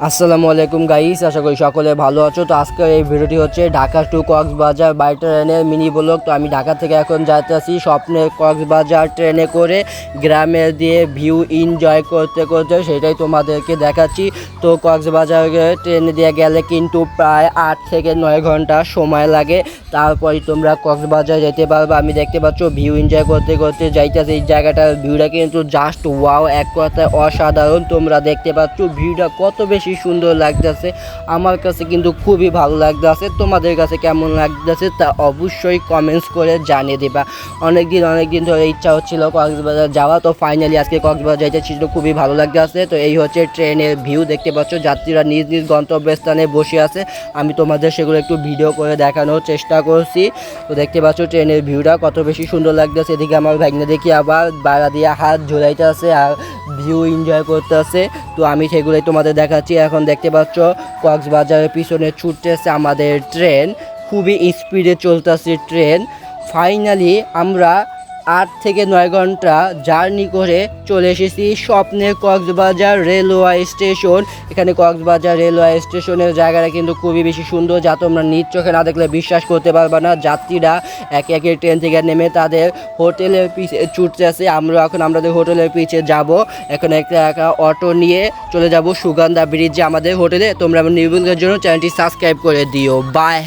আসসালামু আলাইকুম গাইস, আশা করি সকলে ভালো আছো। তো আজকের এই ভিডিওটি হচ্ছে ঢাকা টু কক্সবাজার বাই ট্রেনের মিনি ব্লগ। তো আমি ঢাকা থেকে এখন যাইতেছি স্বপ্নের কক্সবাজার ট্রেনে করে, গ্রামের দিয়ে ভিউ এনজয় করতে করতে সেটাই তোমাদেরকে দেখাচ্ছি। তো কক্সবাজারে ট্রেনে দিয়ে গেলে কিন্তু প্রায় 8 থেকে 9 ঘন্টা সময় লাগে, তারপরে তোমরা কক্সবাজার যেতে পারবে। আমি দেখতে পাচ্ছ ভিউ এনজয় করতে করতে যাইতেছি। এই জায়গাটার ভিউটা কিন্তু জাস্ট ওয়াও, এক কথায় অসাধারণ। তোমরা দেখতে পাচ্ছ ভিউটা কত বেশি সুন্দর লাগতেছে। আমার কাছে কিন্তু খুবই ভালো লাগতেছে। তোমাদের কাছে কেমন লাগতেছে তা অবশ্যই কমেন্টস করে জানিয়ে দেবা। অনেক দিন ধরে ইচ্ছা হচ্ছিল কক্সবাজার যাওয়া, তো ফাইনালি আজকে কক্সবাজার যাইতে ছিল, খুবই ভালো লাগতেছে। তো এই হচ্ছে ট্রেনের ভিউ, দেখতে পাচ্ছ যাত্রীরা নিজ নিজ গন্তব্যস্থানে বসে আছে। আমি তোমাদের সেগুলো একটু ভিডিও করে দেখানোর চেষ্টা করছি। তো দেখতে পাচ্ছ ট্রেনের ভিউটা কত বেশি সুন্দর লাগতেছে। এদিকে আমার ভাগ্নে দেখি আবার বাড়া দিয়ে হাত ঝোলাইতে আছে আর ভিউ এনজয় করতে আছে। তো আমি সেগুলোই তোমাদের দেখাচ্ছি। এখন দেখতে পাচ্ছ কক্সবাজারের পিছনে ছুটতেছে আমাদের ট্রেন, খুবই স্পিডে চলতেছে ট্রেন। ফাইনালি আমরা 8 থেকে 9 ঘন্টা জার্নি করে চলে এসেছি স্বপ্নের কক্সবাজার রেলওয়ে স্টেশন। এখানে কক্সবাজার রেলওয়ে স্টেশনের জায়গাটা কিন্তু খুবই বেশি সুন্দর, যা তোমরা নিজ চোখে না দেখলে বিশ্বাস করতে পারবে না। যাত্রীরা একে একে ট্রেন থেকে নেমে তাদের হোটেলের পিছে ছুটতে আছে। আমরা এখন আমাদের হোটেলের পিছে যাব। এখন একটা অটো নিয়ে চলে যাব সুগন্ধা ব্রিজে আমাদের হোটেলে। তোমরা নিউজের জন্য চ্যানেলটি সাবস্ক্রাইব করে দিও। বাই।